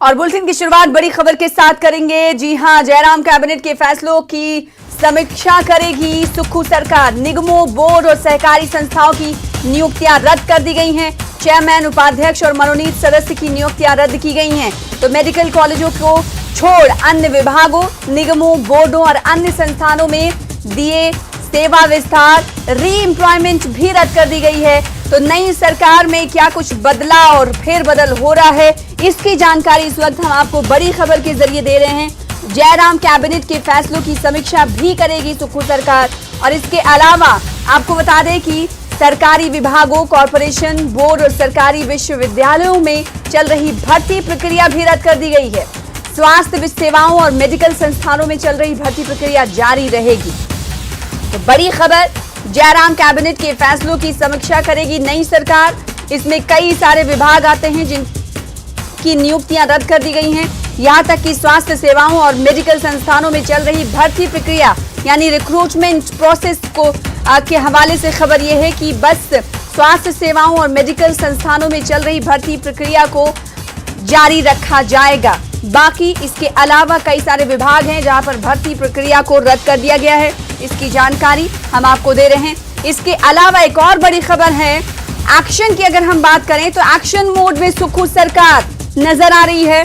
और बुलेटिन की शुरुआत बड़ी खबर के साथ करेंगे। जी हां, जयराम कैबिनेट के फैसलों की समीक्षा करेगी सुक्खू सरकार। निगमों, बोर्ड और सहकारी संस्थाओं की नियुक्तियां रद्द कर दी गई हैं। चेयरमैन, उपाध्यक्ष और मनोनीत सदस्य की नियुक्तियां रद्द की गई हैं। तो मेडिकल कॉलेजों को छोड़ अन्य विभागों, निगमों, बोर्डों और अन्य संस्थानों में दिए सेवा विस्तार, री एम्प्लॉयमेंट भी रद्द कर दी गई है। तो नई सरकार में क्या कुछ बदला और फेरबदल हो रहा है, इसकी जानकारी इस वक्त हम आपको बड़ी खबर के जरिए दे रहे हैं। जयराम कैबिनेट के फैसलों की समीक्षा भी करेगी सुक्खू सरकार। और इसके अलावा आपको बता दें कि सरकारी विभागों, कॉरपोरेशन, बोर्ड और सरकारी विश्वविद्यालयों में चल रही भर्ती प्रक्रिया भी रद्द कर दी गई है। स्वास्थ्य सेवाओं और मेडिकल संस्थानों में चल रही भर्ती प्रक्रिया जारी रहेगी। तो बड़ी खबर, जयराम कैबिनेट के फैसलों की समीक्षा करेगी नई सरकार। इसमें कई सारे विभाग आते हैं जिनकी नियुक्तियां रद्द कर दी गई हैं। यहां तक कि स्वास्थ्य सेवाओं और मेडिकल संस्थानों में चल रही भर्ती प्रक्रिया यानी रिक्रूटमेंट प्रोसेस को के हवाले से खबर यह है कि बस स्वास्थ्य सेवाओं और मेडिकल संस्थानों में चल रही भर्ती प्रक्रिया को जारी रखा जाएगा। बाकी इसके अलावा कई सारे विभाग हैं जहां पर भर्ती प्रक्रिया को रद्द कर दिया गया है। इसकी जानकारी हम आपको दे रहे हैं। इसके अलावा एक और बड़ी खबर है एक्शन की। अगर हम बात करें तो एक्शन मोड में सुक्खू सरकार नजर आ रही है।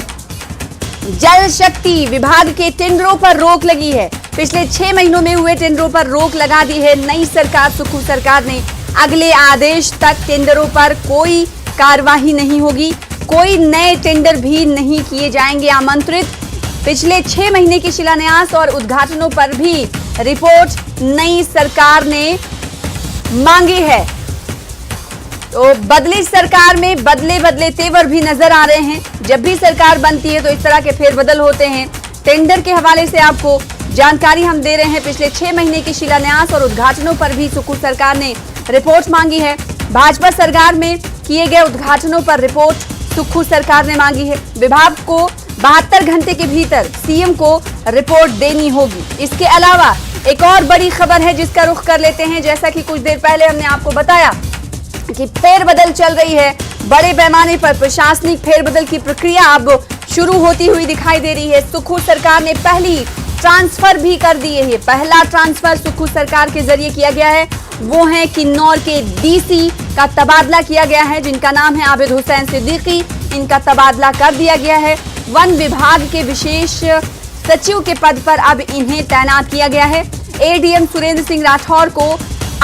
जल शक्ति विभाग के टेंडरों पर रोक लगी है। पिछले 6 महीनों में हुए टेंडरों पर रोक लगा दी है नई सरकार, सुक्खू सरकार ने। अगले आदेश तक टेंडरों पर कोई कार्यवाही नहीं होगी, कोई नए टेंडर भी नहीं किए जाएंगे आमंत्रित। पिछले 6 महीने के शिलान्यास और उद्घाटनों पर भी रिपोर्ट नई सरकार ने मांगी है। तो बदली सरकार में बदले तेवर भी नजर आ रहे हैं। जब भी सरकार बनती है तो इस तरह के फेरबदल होते हैं। टेंडर के हवाले से आपको जानकारी हम दे रहे हैं। पिछले 6 महीने के शिलान्यास और उद्घाटनों पर भी सुक्खू सरकार ने रिपोर्ट मांगी है। भाजपा सरकार में किए गए उद्घाटनों पर रिपोर्ट सुक्खू सरकार ने मांगी है। विभाग को 72 घंटे के भीतर सीएम को रिपोर्ट देनी होगी। इसके अलावा एक और बड़ी खबर है जिसका रुख कर लेते हैं। जैसा कि कुछ देर पहले हमने आपको बताया कि फेरबदल चल रही है बड़े पैमाने पर। प्रशासनिक फेरबदल की प्रक्रिया अब शुरू होती हुई दिखाई दे रही है। सुक्खू सरकार ने पहली ट्रांसफर भी कर दिए है। पहला ट्रांसफर सुक्खू सरकार के जरिए किया गया है, वो है किन्नौर के डीसी का तबादला किया गया है, जिनका नाम है आबिद हुसैन सिद्दीकी। इनका तबादला कर दिया गया है। वन विभाग के विशेष सचिव के पद पर अब इन्हें तैनात किया गया है। एडीएम सुरेंद्र सिंह राठौर को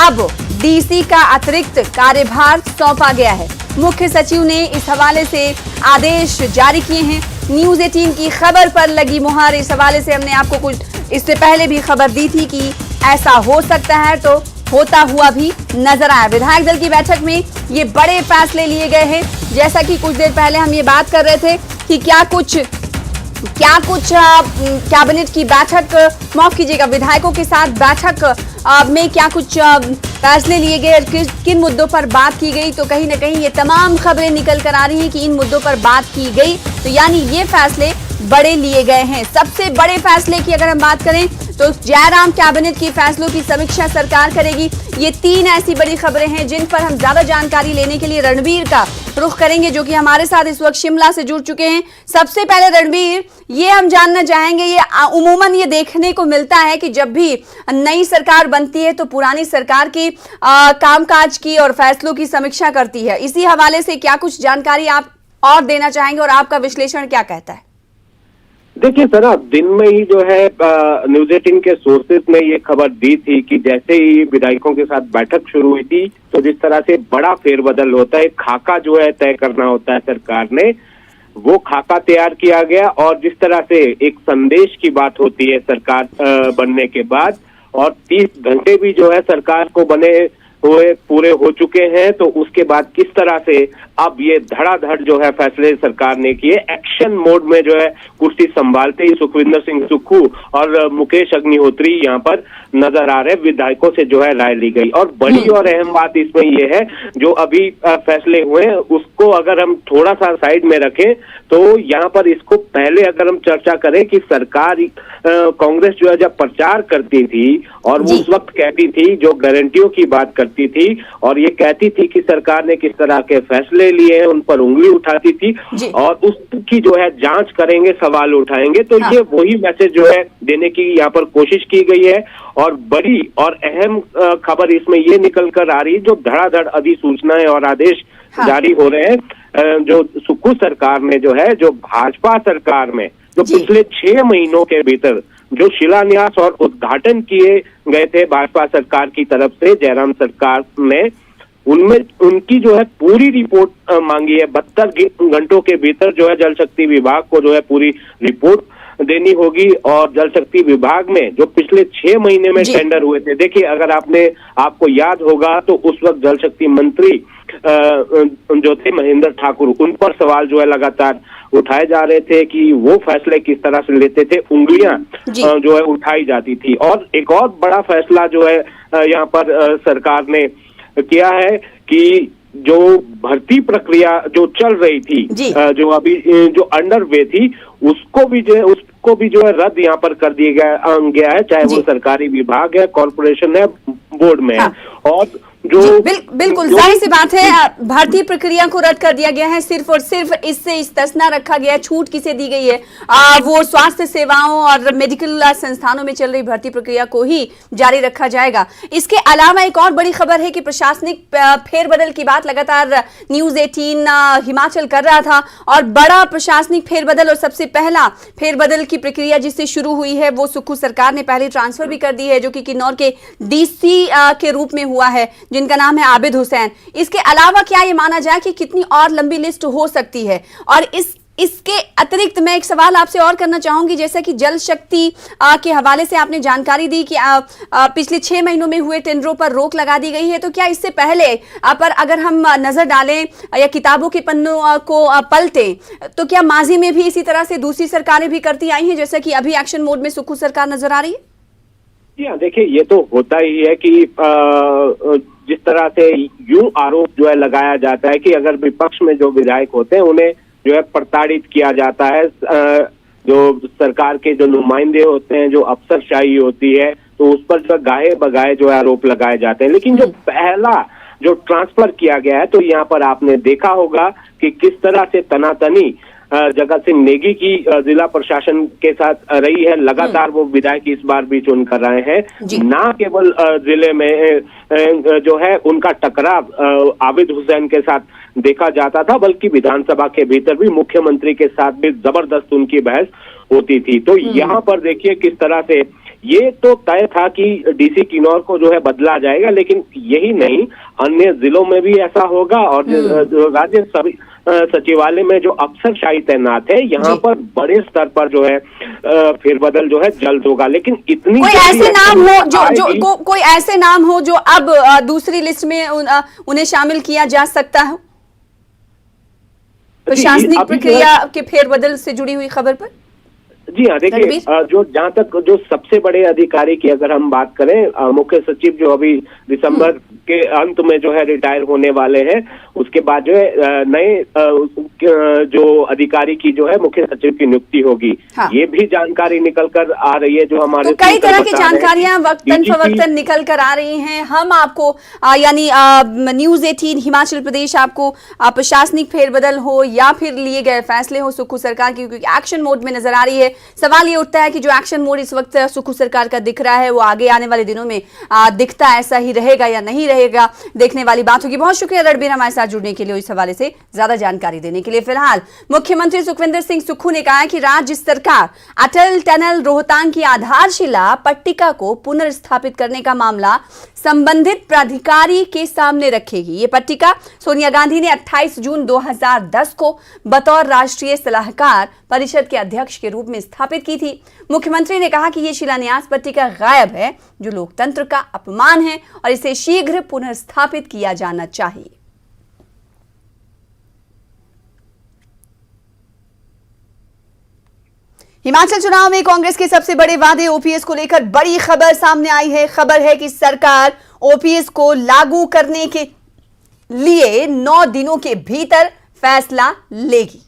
अब डीसी का अतिरिक्त कार्यभार सौंपा गया है। मुख्य सचिव ने इस हवाले से आदेश जारी किए हैं। न्यूज़ 18 की खबर पर लगी मुहर। इस हवाले से हमने आपको कुछ इससे पहले भी खबर दी थी कि ऐसा हो सकता है, तो होता हुआ भी नजर आया। विधायक दल की बैठक में ये बड़े फैसले लिए गए हैं। जैसा कि कुछ देर पहले हम ये बात कर रहे थे कि क्या कुछ कैबिनेट की बैठक, माफ कीजिएगा, विधायकों के साथ बैठक में क्या कुछ फैसले लिए गए, किन मुद्दों पर बात की गई। तो कहीं ना कहीं ये तमाम खबरें निकल कर आ रही हैं कि इन मुद्दों पर बात की गई। तो यानी ये फैसले बड़े लिए गए हैं। सबसे बड़े फैसले की अगर हम बात करें तो जयराम कैबिनेट की फैसलों की समीक्षा सरकार करेगी। ये 3 ऐसी बड़ी खबरें हैं जिन पर हम ज्यादा जानकारी लेने के लिए रणवीर का रुख करेंगे, जो कि हमारे साथ इस वक्त शिमला से जुड़ चुके हैं। सबसे पहले रणवीर, ये हम जानना चाहेंगे, ये उमूमन ये देखने को मिलता है कि जब भी नई सरकार बनती है तो पुरानी सरकार की कामकाज की और फैसलों की समीक्षा करती है। इसी हवाले से क्या कुछ जानकारी आप और देना चाहेंगे और आपका विश्लेषण क्या कहता है? देखिए सर, दिन में ही जो है न्यूज़ 18 के सोर्सेस ने ये खबर दी थी कि जैसे ही विधायकों के साथ बैठक शुरू हुई थी तो जिस तरह से बड़ा फेरबदल होता है, खाका जो है तय करना होता है सरकार ने, वो खाका तैयार किया गया। और जिस तरह से एक संदेश की बात होती है सरकार बनने के बाद, और 30 घंटे भी जो है सरकार को बने हुए पूरे हो चुके हैं, तो उसके बाद किस तरह से अब ये धड़ाधड़ जो है फैसले सरकार ने किए। एक्शन मोड में जो है कुर्सी संभालते ही सुखविंदर सिंह सुक्खू और मुकेश अग्निहोत्री यहाँ पर नजर आ रहे। विधायकों से जो है राय ली गई। और बड़ी और अहम बात इसमें ये है, जो अभी फैसले हुए हैं उसको अगर हम थोड़ा सा साइड में रखें तो यहाँ पर इसको पहले अगर हम चर्चा करें कि सरकार कांग्रेस जो है जब प्रचार करती थी और वो उस वक्त कहती थी, जो गारंटियों की बात करती थी और ये कहती थी कि सरकार ने किस तरह के फैसले फैसले लिए हैं उन पर उंगली उठाती थी और उसकी जो है जांच करेंगे, सवाल उठाएंगे। तो ये वही मैसेज जो है देने की यहाँ पर कोशिश की गई है। और बड़ी और अहम खबर इसमें ये निकल कर आ रही है, जो धड़ाधड़ अधिसूचनाएं और आदेश जारी हो रहे हैं, जो सुक्खू सरकार ने जो है, जो भाजपा सरकार में जो पिछले 6 महीनों के भीतर जो शिलान्यास और उद्घाटन किए गए थे भाजपा सरकार की तरफ से, जयराम सरकार ने उनमें उनकी जो है पूरी रिपोर्ट मांगी है। 72 घंटों के भीतर जो है जल शक्ति विभाग को जो है पूरी रिपोर्ट देनी होगी। और जल शक्ति विभाग में जो पिछले 6 महीने में टेंडर हुए थे, देखिए अगर आपको याद होगा तो उस वक्त जल शक्ति मंत्री जो थे महेंद्र ठाकुर, उन पर सवाल जो है लगातार उठाए जा रहे थे कि वो फैसले किस तरह से लेते थे, उंगलियां जो है उठाई जाती थी। और एक और बड़ा फैसला जो है यहाँ पर सरकार ने किया है कि जो भर्ती प्रक्रिया जो चल रही थी, जो अभी जो अंडर वे थी, उसको भी जो है रद्द यहाँ पर कर दिया गया है, चाहे वो सरकारी विभाग है, कॉर्पोरेशन है, बोर्ड में है। और जो बिल्कुल जाहिर सी बात है, भारतीय प्रक्रिया को रद्द कर दिया गया है। सिर्फ और सिर्फ इससे इस्तेस्ना रखा गया है। छूट किसे दी गई है? वो स्वास्थ्य सेवाओं और मेडिकल संस्थानों में चल रही भर्ती प्रक्रिया को ही जारी रखा जाएगा। इसके अलावा एक और बड़ी खबर है कि प्रशासनिक फेरबदल की बात लगातार न्यूज 18 हिमाचल कर रहा था, और बड़ा प्रशासनिक फेरबदल और सबसे पहला फेरबदल की प्रक्रिया जिससे शुरू हुई है वो सुक्खू सरकार ने पहले ट्रांसफर भी कर दी है, जो कि किन्नौर के डीसी के रूप में हुआ है, जिनका नाम है आबिद हुसैन। इसके अलावा क्या ये माना जाए कि कितनी और लंबी लिस्ट हो सकती है? और इसके अतिरिक्त मैं एक सवाल आपसे और करना चाहूंगी, जैसा कि जल शक्ति के हवाले से आपने जानकारी दी कि पिछले 6 महीनों में हुए टेंडरों पर रोक लगा दी गई है, तो क्या इससे पहले पर अगर हम नजर डालें या किताबों के पन्नों को पलटें, तो क्या माजी में भी इसी तरह से दूसरी सरकारें भी करती आई हैं, जैसा कि अभी एक्शन मोड में सुक्खू सरकार नजर आ रही है? देखिए, ये तो होता ही है कि जिस तरह से यूं आरोप जो है लगाया जाता है कि अगर विपक्ष में जो विधायक होते हैं उन्हें जो है प्रताड़ित किया जाता है, जो सरकार के जो नुमाइंदे होते हैं, जो अफसरशाही होती है, तो उस पर जो गाहे बगाहे जो है आरोप लगाए जाते हैं। लेकिन जो पहला जो ट्रांसफर किया गया है, तो यहाँ पर आपने देखा होगा कि किस तरह से तनातनी जगत सिंह नेगी की जिला प्रशासन के साथ रही है। लगातार वो विधायक इस बार भी चुन कर रहे हैं। ना केवल जिले में जो है उनका टकराव आबिद हुसैन के साथ देखा जाता था, बल्कि विधानसभा के भीतर भी मुख्यमंत्री के साथ भी जबरदस्त उनकी बहस होती थी। तो यहाँ पर देखिए किस तरह से ये तो तय था कि डीसी किन्नौर को जो है बदला जाएगा, लेकिन यही नहीं, अन्य जिलों में भी ऐसा होगा। और जो राज्य सचिवालय में जो अफसरशाही तैनात है, यहाँ पर बड़े स्तर पर जो है फेरबदल जो है जल्द होगा। लेकिन इतनी कोई ऐसे नाम हो कोई ऐसे नाम हो जो अब दूसरी लिस्ट में उन्हें शामिल किया जा सकता है प्रशासनिक प्रक्रिया के फेरबदल से जुड़ी हुई खबर पर? जी हाँ, देखिए जो जहाँ तक जो सबसे बड़े अधिकारी की अगर हम बात करें, मुख्य सचिव जो अभी दिसंबर के अंत में जो है रिटायर होने वाले हैं, उसके बाद जो है नए जो अधिकारी की जो है मुख्य सचिव की नियुक्ति होगी। ये भी जानकारी निकल कर आ रही है, जो हमारे तो कई तरह की जानकारियां वक्तन फवक्तन निकल कर आ रही हैं। हम आपको यानी न्यूज 18 हिमाचल प्रदेश आपको प्रशासनिक फेरबदल हो या फिर लिए गए फैसले हो सुक्खू सरकार की, क्योंकि एक्शन मोड में नजर आ रही है। सवाल ये उठता है कि जो एक्शन मोड इस वक्त सुक्खू सरकार का दिख रहा है, वो आगे आने वाले दिनों में दिखता ऐसा ही रहेगा या नहीं रहेगा, देखने वाली बात होगी। बहुत शुक्रिया रणबीर हमारे साथ जुड़ने के लिए, इस हवाले से ज्यादा जानकारी देने के लिए। फिलहाल मुख्यमंत्री सुखविंदर सिंह सुक्खू ने कहा है कि राज्य सरकार अटल टनल रोहतांग की आधारशिला पट्टिका को पुनर्स्थापित करने का मामला संबंधित प्राधिकारी के सामने रखेगी। ये पट्टिका सोनिया गांधी ने 28 जून 2010 को बतौर राष्ट्रीय सलाहकार परिषद के अध्यक्ष के रूप में स्थापित की थी। मुख्यमंत्री ने कहा कि यह शिलान्यास पट्टिका गायब है, जो लोकतंत्र का अपमान है और इसे शीघ्र पुनर्स्थापित किया जाना चाहिए। हिमाचल चुनाव में कांग्रेस के सबसे बड़े वादे ओपीएस को लेकर बड़ी खबर सामने आई है। खबर है कि सरकार ओपीएस को लागू करने के लिए 9 दिनों के भीतर फैसला लेगी।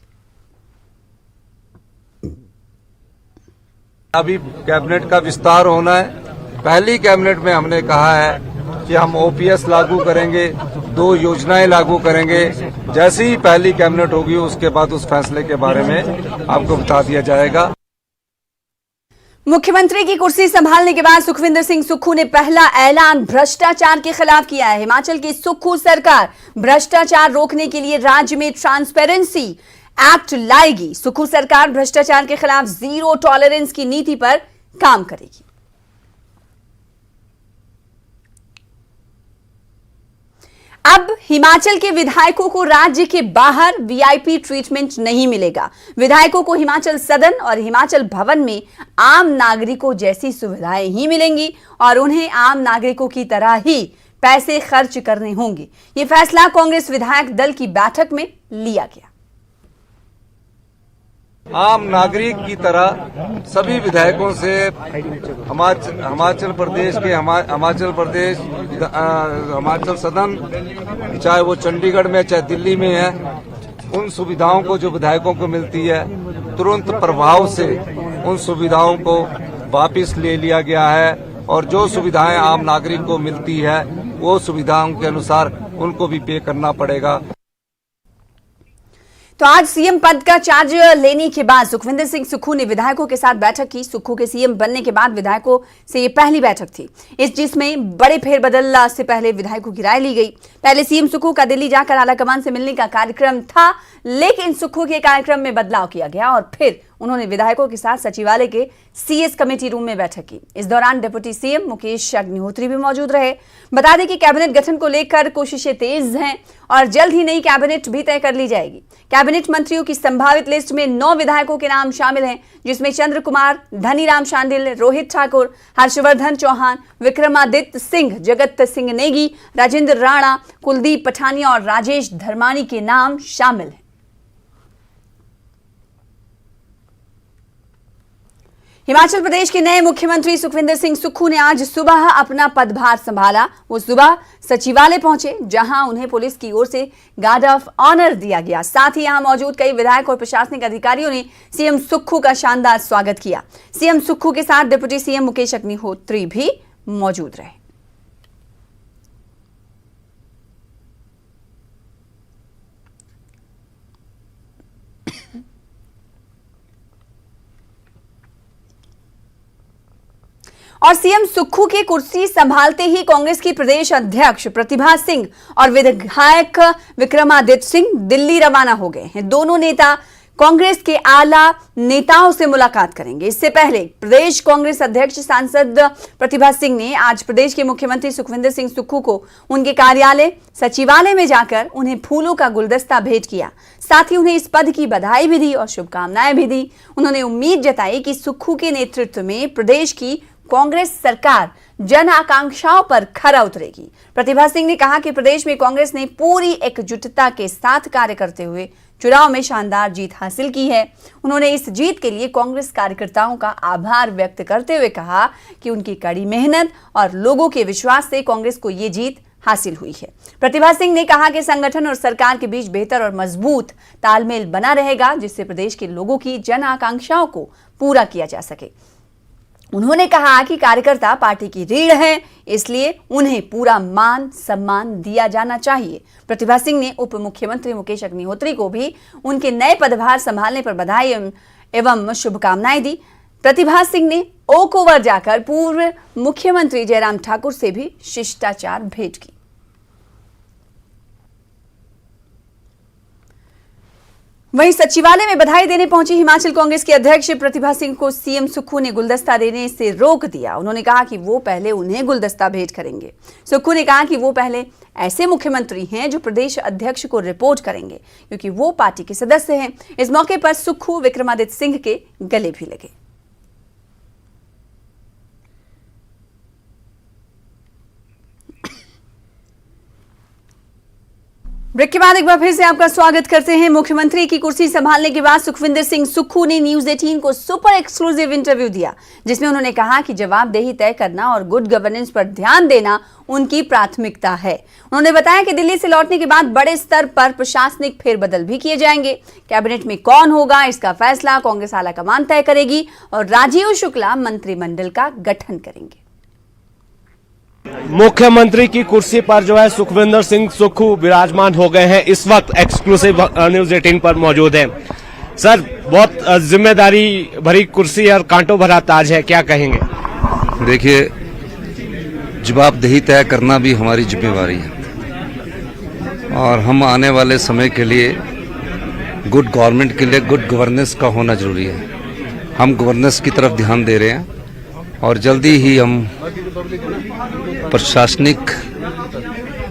अभी कैबिनेट का विस्तार होना है। पहली कैबिनेट में हमने कहा है कि हम ओपीएस लागू करेंगे, 2 योजनाएं लागू करेंगे। जैसे ही पहली कैबिनेट होगी उसके बाद उस फैसले के बारे में आपको बता दिया जाएगा। मुख्यमंत्री की कुर्सी संभालने के बाद सुखविंदर सिंह सुक्खू ने पहला ऐलान भ्रष्टाचार के खिलाफ किया है। हिमाचल की सुक्खू सरकार भ्रष्टाचार रोकने के लिए राज्य में ट्रांसपेरेंसी एक्ट लाएगी। सुक्खू सरकार भ्रष्टाचार के खिलाफ जीरो टॉलरेंस की नीति पर काम करेगी। अब हिमाचल के विधायकों को राज्य के बाहर वीआईपी ट्रीटमेंट नहीं मिलेगा। विधायकों को हिमाचल सदन और हिमाचल भवन में आम नागरिकों जैसी सुविधाएं ही मिलेंगी और उन्हें आम नागरिकों की तरह ही पैसे खर्च करने होंगे। यह फैसला कांग्रेस विधायक दल की बैठक में लिया गया। आम नागरिक की तरह सभी विधायकों से हिमाचल सदन, चाहे वो चंडीगढ़ में चाहे दिल्ली में है, उन सुविधाओं को जो विधायकों को मिलती है तुरंत प्रभाव से उन सुविधाओं को वापस ले लिया गया है और जो सुविधाएं आम नागरिक को मिलती है वो सुविधाओं के अनुसार उनको भी पे करना पड़ेगा। तो आज सीएम पद का चार्ज लेने के बाद सुखविंदर सिंह सुक्खू ने विधायकों के साथ बैठक की। सुक्खू के सीएम बनने के बाद विधायकों से ये पहली बैठक थी जिसमें बड़े फेरबदल से पहले विधायकों की राय ली गई। पहले सीएम सुक्खू का दिल्ली जाकर आलाकमान से मिलने का कार्यक्रम था, लेकिन सुक्खू के कार्यक्रम में बदलाव किया गया और फिर उन्होंने विधायकों के साथ सचिवालय के सीएस कमेटी रूम में बैठक की। इस दौरान डिप्टी सीएम मुकेश अग्निहोत्री भी मौजूद रहे। बता दें कि कैबिनेट गठन को लेकर कोशिशें तेज हैं और जल्द ही नई कैबिनेट भी तय कर ली जाएगी। कैबिनेट मंत्रियों की संभावित लिस्ट में 9 विधायकों के नाम शामिल हैं, जिसमें चंद्र कुमार, धनीराम शांडिल, रोहित ठाकुर, हर्षवर्धन चौहान, विक्रमादित्य सिंह, जगत सिंह नेगी, राजेंद्र राणा, कुलदीप पठानिया और राजेश धर्मानी के नाम शामिल हैं। हिमाचल प्रदेश के नए मुख्यमंत्री सुखविंदर सिंह सुक्खू ने आज सुबह अपना पदभार संभाला। वो सुबह सचिवालय पहुंचे, जहां उन्हें पुलिस की ओर से गार्ड ऑफ ऑनर दिया गया। साथ ही यहां मौजूद कई विधायक और प्रशासनिक अधिकारियों ने सीएम सुक्खू का शानदार स्वागत किया। सीएम सुक्खू के साथ डिप्टी सीएम मुकेश अग्निहोत्री भी मौजूद रहे। और सीएम सुक्खू की कुर्सी संभालते ही कांग्रेस की प्रदेश अध्यक्ष प्रतिभा सिंह और विधायक विक्रमादित्य सिंह दिल्ली रवाना हो गए हैं। दोनों नेता कांग्रेस के आला नेताओं से मुलाकात करेंगे। इससे पहले प्रदेश कांग्रेस अध्यक्ष सांसद प्रतिभा सिंह ने आज प्रदेश के मुख्यमंत्री सुखविंदर सिंह सुक्खू को उनके कार्यालय सचिवालय में जाकर उन्हें फूलों का गुलदस्ता भेंट किया। साथ ही उन्हें इस पद की बधाई भी दी और शुभकामनाएं भी दी। उन्होंने उम्मीद जताई कि सुक्खू के नेतृत्व में प्रदेश की कांग्रेस सरकार जन आकांक्षाओं पर खरा उतरेगी। प्रतिभा सिंह ने कहा कि प्रदेश में कांग्रेस ने पूरी एकजुटता के साथ कार्य करते हुए चुनाव में शानदार जीत हासिल की है। उन्होंने इस जीत के लिए कांग्रेस कार्यकर्ताओं का आभार व्यक्त करते हुए कहा कि उनकी कड़ी मेहनत और लोगों के विश्वास से कांग्रेस को ये जीत हासिल हुई है। प्रतिभा सिंह ने कहा कि संगठन और सरकार के बीच बेहतर और मजबूत तालमेल बना रहेगा, जिससे प्रदेश के लोगों की जन आकांक्षाओं को पूरा किया जा सके। उन्होंने कहा कि कार्यकर्ता पार्टी की रीढ़ हैं, इसलिए उन्हें पूरा मान सम्मान दिया जाना चाहिए। प्रतिभा सिंह ने उप मुख्यमंत्री मुकेश अग्निहोत्री को भी उनके नए पदभार संभालने पर बधाई एवं शुभकामनाएं दी। प्रतिभा सिंह ने ओक ओवर जाकर पूर्व मुख्यमंत्री जयराम ठाकुर से भी शिष्टाचार भेंट की। वहीं सचिवालय में बधाई देने पहुंची हिमाचल कांग्रेस के अध्यक्ष प्रतिभा सिंह को सीएम सुक्खू ने गुलदस्ता देने से रोक दिया। उन्होंने कहा कि वो पहले उन्हें गुलदस्ता भेंट करेंगे। सुक्खू ने कहा कि वो पहले ऐसे मुख्यमंत्री हैं जो प्रदेश अध्यक्ष को रिपोर्ट करेंगे, क्योंकि वो पार्टी के सदस्य हैं। इस मौके पर सुक्खू विक्रमादित्य सिंह के गले भी लगे। ब्रेक के बाद एक बार फिर से आपका स्वागत करते हैं। मुख्यमंत्री की कुर्सी संभालने के बाद सुखविंदर सिंह सुक्खू ने न्यूज 18 को सुपर एक्सक्लूसिव इंटरव्यू दिया, जिसमें उन्होंने कहा कि जवाबदेही तय करना और गुड गवर्नेंस पर ध्यान देना उनकी प्राथमिकता है। उन्होंने बताया कि दिल्ली से लौटने के बाद बड़े स्तर पर प्रशासनिक फेरबदल भी किए जाएंगे। कैबिनेट में कौन होगा, इसका फैसला कांग्रेस आलाकमान तय करेगी और राजीव शुक्ला मंत्रिमंडल का गठन करेंगे। मुख्यमंत्री की कुर्सी पर जो है सुखविंदर सिंह सुक्खू विराजमान हो गए हैं। इस वक्त एक्सक्लूसिव न्यूज 18 पर मौजूद हैं। सर, बहुत जिम्मेदारी भरी कुर्सी और कांटों भरा ताज है, क्या कहेंगे? देखिए, जवाबदेही तय करना भी हमारी जिम्मेवारी है और हम आने वाले समय के लिए गुड गवर्नमेंट के लिए गुड गवर्नेंस का होना जरूरी है। हम गवर्नेंस की तरफ ध्यान दे रहे हैं और जल्दी ही हम प्रशासनिक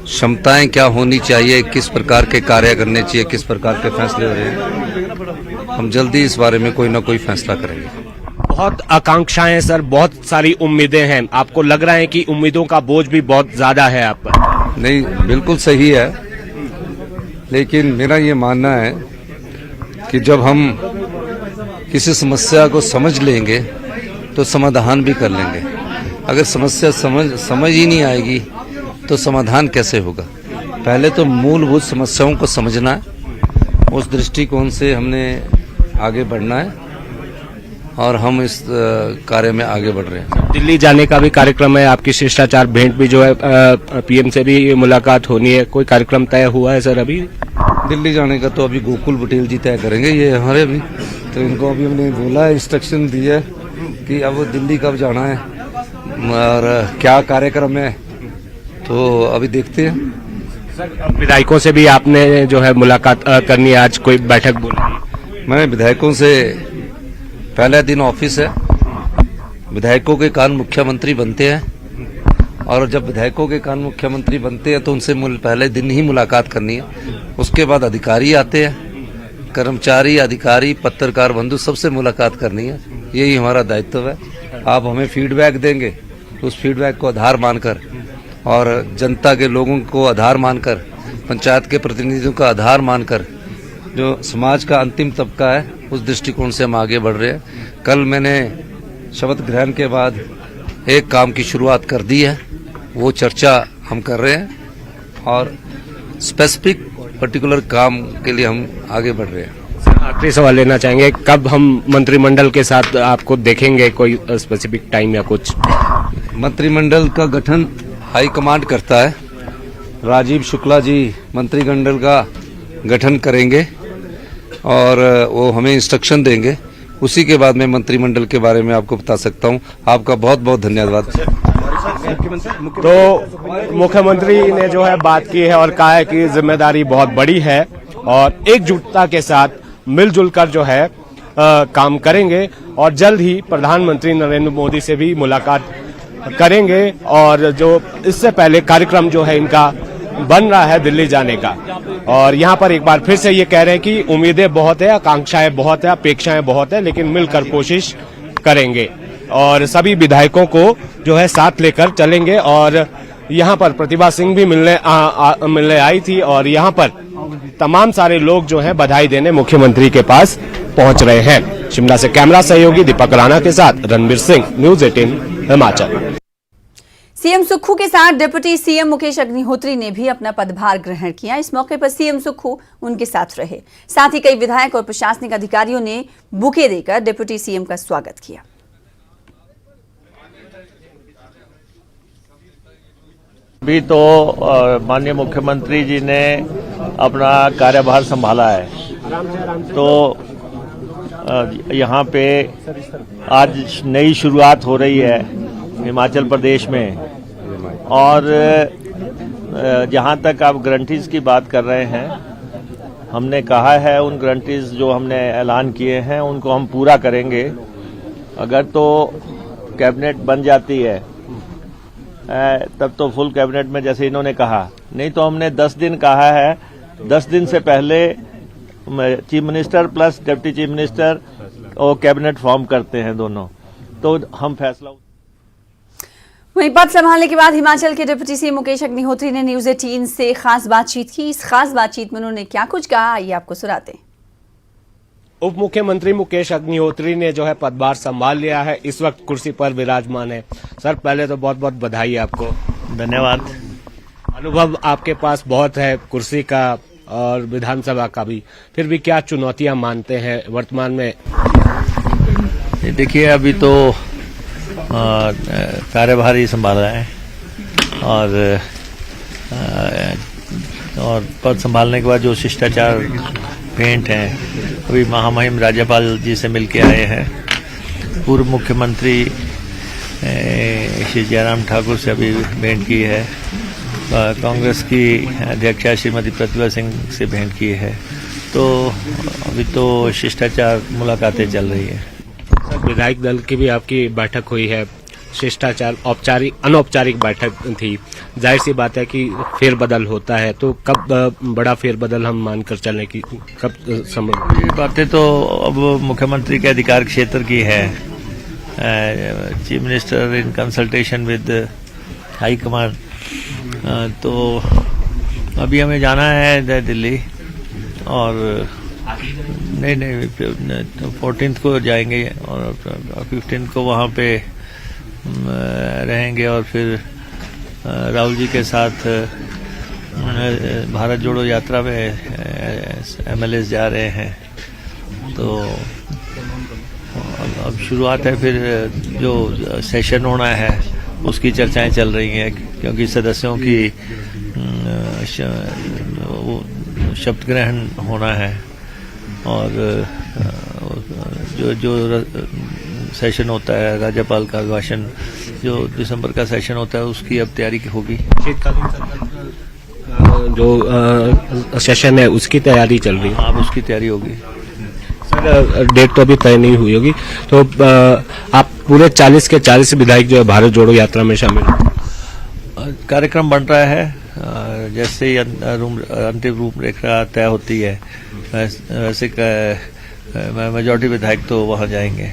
क्षमताएं क्या होनी चाहिए, किस प्रकार के कार्य करने चाहिए, किस प्रकार के फैसले हो रहे हैं, हम जल्दी इस बारे में कोई ना कोई फैसला करेंगे। बहुत आकांक्षाएं सर, बहुत सारी उम्मीदें हैं। आपको लग रहा है कि उम्मीदों का बोझ भी बहुत ज्यादा है आप पर? नहीं, बिल्कुल सही है, लेकिन मेरा ये मानना है कि जब हम किसी समस्या को समझ लेंगे तो समाधान भी कर लेंगे। अगर समस्या समझ ही नहीं आएगी तो समाधान कैसे होगा? पहले तो मूलभूत समस्याओं को समझना है, उस दृष्टिकोण से हमने आगे बढ़ना है और हम इस कार्य में आगे बढ़ रहे हैं। दिल्ली जाने का भी कार्यक्रम है, आपकी शिष्टाचार भेंट भी जो है पीएम से भी मुलाकात होनी है, कोई कार्यक्रम तय हुआ है सर? अभी दिल्ली जाने का तो अभी गोकुल पटेल जी तय करेंगे, ये हमारे भी, तो इनको अभी हमने बोला है, इंस्ट्रक्शन दी है कि अब दिल्ली कब जाना है और क्या कार्यक्रम है, तो अभी देखते हैं। सर, विधायकों से भी आपने जो है मुलाकात करनी है, आज कोई बैठक बोली? मैंने विधायकों से, पहला दिन ऑफिस है, विधायकों के कान मुख्यमंत्री बनते हैं और जब विधायकों के कान मुख्यमंत्री बनते हैं तो उनसे पहले दिन ही मुलाकात करनी है। उसके बाद अधिकारी आते हैं, कर्मचारी, अधिकारी, पत्रकार बंधु, सबसे मुलाकात करनी है। यही हमारा दायित्व है। आप हमें फीडबैक देंगे, उस फीडबैक को आधार मानकर और जनता के लोगों को आधार मानकर, पंचायत के प्रतिनिधियों का आधार मानकर, जो समाज का अंतिम तबका है, उस दृष्टिकोण से हम आगे बढ़ रहे हैं। कल मैंने शपथ ग्रहण के बाद एक काम की शुरुआत कर दी है, वो चर्चा हम कर रहे हैं और स्पेसिफिक पर्टिकुलर काम के लिए हम आगे बढ़ रहे हैं। आखिरी सवाल लेना चाहेंगे, कब हम मंत्रिमंडल के साथ आपको देखेंगे? कोई स्पेसिफिक टाइम या कुछ? मंत्रिमंडल का गठन हाईकमांड करता है। राजीव शुक्ला जी मंत्रिमंडल का गठन करेंगे और वो हमें इंस्ट्रक्शन देंगे, उसी के बाद मैं मंत्रिमंडल के बारे में आपको बता सकता हूं। आपका बहुत बहुत धन्यवाद। तो मुख्यमंत्री ने जो है बात की है और कहा है कि जिम्मेदारी बहुत बड़ी है और एकजुटता के साथ मिलजुल कर जो है काम करेंगे और जल्द ही प्रधानमंत्री नरेंद्र मोदी से भी मुलाकात करेंगे और जो इससे पहले कार्यक्रम जो है इनका बन रहा है दिल्ली जाने का। और यहाँ पर एक बार फिर से ये कह रहे हैं कि उम्मीदें बहुत है, आकांक्षाएं बहुत है, अपेक्षाएं बहुत है, लेकिन मिलकर कोशिश करेंगे और सभी विधायकों को जो है साथ लेकर चलेंगे। और यहाँ पर प्रतिभा सिंह भी मिलने आई थी और यहाँ पर तमाम सारे लोग जो हैं बधाई देने मुख्यमंत्री के पास पहुंच रहे हैं। शिमला से कैमरा सहयोगी दीपक राणा के साथ रणबीर सिंह, न्यूज 18 हिमाचल। सीएम सुक्खू के साथ डिप्टी सीएम मुकेश अग्निहोत्री ने भी अपना पदभार ग्रहण किया। इस मौके पर सीएम सुक्खू उनके साथ रहे। साथ ही कई विधायक और प्रशासनिक अधिकारियों ने बुके देकर डिप्टी सीएम का स्वागत किया। अभी तो माननीय मुख्यमंत्री जी ने अपना कार्यभार संभाला है, तो यहाँ पे आज नई शुरुआत हो रही है हिमाचल प्रदेश में। और जहाँ तक आप गारंटीज की बात कर रहे हैं, हमने कहा है उन गारंटीज जो हमने ऐलान किए हैं उनको हम पूरा करेंगे। अगर तो कैबिनेट बन जाती है तब तो फुल कैबिनेट में जैसे इन्होंने कहा, नहीं तो हमने 10 दिन कहा है। 10 दिन से पहले chief minister plus deputy chief minister और कैबिनेट फॉर्म करते हैं दोनों, तो हम फैसला। वहीं पद संभालने के बाद हिमाचल के डिप्टी सीएम मुकेश अग्निहोत्री ने न्यूज 18 से खास बातचीत की। इस खास बातचीत में उन्होंने क्या कुछ कहा, ये आपको सुनाते हैं। उप मुख्यमंत्री मुकेश अग्निहोत्री ने जो है पदभार संभाल लिया है, इस वक्त कुर्सी पर विराजमान है। सर, पहले तो बहुत बहुत बधाई आपको। धन्यवाद। अनुभव आपके पास बहुत है कुर्सी का और विधानसभा का भी, फिर भी क्या चुनौतियां मानते हैं वर्तमान में? देखिए, अभी तो कार्यभार ही संभाला है और पद संभालने के बाद जो शिष्टाचार भेंट हैं, अभी महामहिम राज्यपाल जी से मिलके आए हैं। पूर्व मुख्यमंत्री श्री जयराम ठाकुर से अभी भेंट की है। कांग्रेस की अध्यक्षा श्रीमती प्रतिभा सिंह से भेंट की है। तो अभी तो शिष्टाचार मुलाकातें चल रही है। विधायक दल की भी आपकी बैठक हुई है, शिष्टाचार औपचारिक अनौपचारिक बैठक थी। जाहिर सी बात है कि फेरबदल होता है, तो कब बड़ा फेरबदल हम मानकर चलने की कब संभव? ये बातें तो अब मुख्यमंत्री के अधिकार क्षेत्र की है। Chief minister in consultation with high command. तो अभी हमें जाना है दिल्ली, और नहीं 14th को जाएंगे और 15th को वहाँ पे रहेंगे, और फिर राहुल जी के साथ भारत जोड़ो यात्रा में MLAs जा रहे हैं। तो अब शुरुआत है, फिर जो सेशन होना है उसकी चर्चाएं चल रही हैं, क्योंकि सदस्यों की शपथ ग्रहण होना है, और जो सेशन होता है राज्यपाल का अभिभाषण, जो दिसंबर का सेशन होता है उसकी अब तैयारी होगी। जो सेशन है उसकी तैयारी चल रही है। अब उसकी तैयारी होगी। सर, डेट तो अभी तय नहीं हुई होगी, तो आप पूरे 40 के 40 विधायक जो है भारत जोड़ो यात्रा में शामिल? कार्यक्रम बन रहा है, जैसे ही अंतिम रूपरेखा तय होती है वैसे मेजॉरिटी विधायक तो वहां जाएंगे।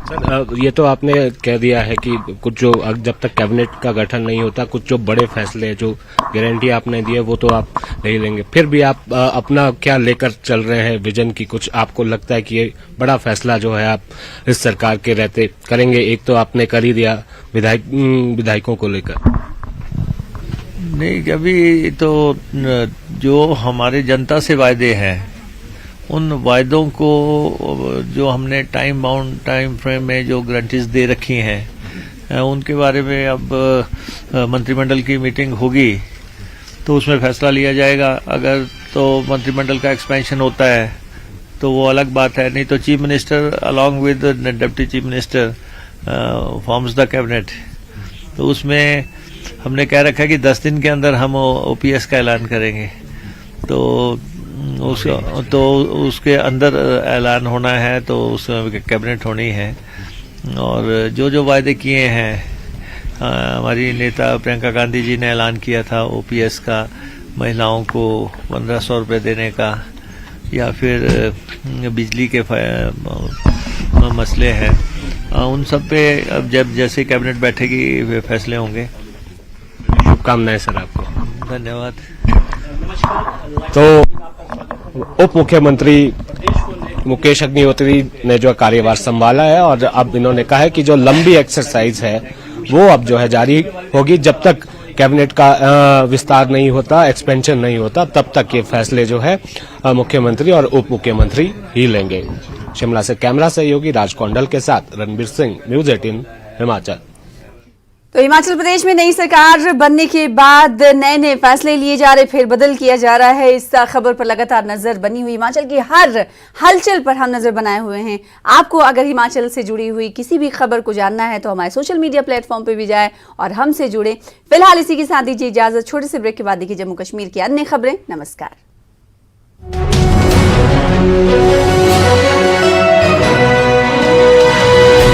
सर, ये तो आपने कह दिया है कि कुछ जो जब तक कैबिनेट का गठन नहीं होता, कुछ जो बड़े फैसले जो गारंटी आपने दी है वो तो आप नहीं लेंगे। फिर भी आप अपना क्या लेकर चल रहे हैं विजन की? कुछ आपको लगता है कि ये बड़ा फैसला जो है आप इस सरकार के रहते करेंगे? एक तो आपने कर ही दिया विधायकों को लेकर। नहीं, अभी तो जो हमारे जनता से वायदे हैं, उन वायदों को जो हमने टाइम फ्रेम में जो गारंटीज दे रखी हैं, उनके बारे में अब मंत्रिमंडल की मीटिंग होगी तो उसमें फैसला लिया जाएगा। अगर तो मंत्रिमंडल का एक्सपेंशन होता है तो वो अलग बात है, नहीं तो chief minister along with deputy chief minister forms the cabinet. तो उसमें हमने कह रखा है कि 10 दिन के अंदर हम OPS का ऐलान करेंगे। तो उसके अंदर ऐलान होना है, तो उसमें कैबिनेट होनी है। और जो वायदे किए हैं, हमारी नेता प्रियंका गांधी जी ने ऐलान किया था OPS का, महिलाओं को 1500 रुपये देने का, या फिर बिजली के मसले हैं, उन सब पे अब जब जैसे कैबिनेट बैठेगी वे फैसले होंगे। शुभकामनाएं सर आपको। धन्यवाद। तो उप मुख्यमंत्री मुकेश अग्निहोत्री ने जो कार्यभार संभाला है, और अब इन्होंने कहा है कि जो लंबी एक्सरसाइज है वो अब जो है जारी होगी। जब तक कैबिनेट का विस्तार नहीं होता, एक्सपेंशन नहीं होता, तब तक ये फैसले जो है मुख्यमंत्री और उप मुख्यमंत्री ही लेंगे। शिमला से कैमरा सहयोगी राज कौंडल के साथ रणबीर सिंह, न्यूज 18 हिमाचल। तो हिमाचल प्रदेश में नई सरकार बनने के बाद नए फैसले लिए जा रहे, फेरबदल किया जा रहा है। इस खबर पर लगातार नजर बनी हुई, हिमाचल की हर हलचल पर हम नजर बनाए हुए हैं। आपको अगर हिमाचल से जुड़ी हुई किसी भी खबर को जानना है तो हमारे सोशल मीडिया प्लेटफॉर्म पे भी जाए और हमसे जुड़े। फिलहाल इसी के साथ दीजिए इजाजत, छोटे से ब्रेक के बाद देखिए जम्मू कश्मीर की अन्य खबरें। नमस्कार।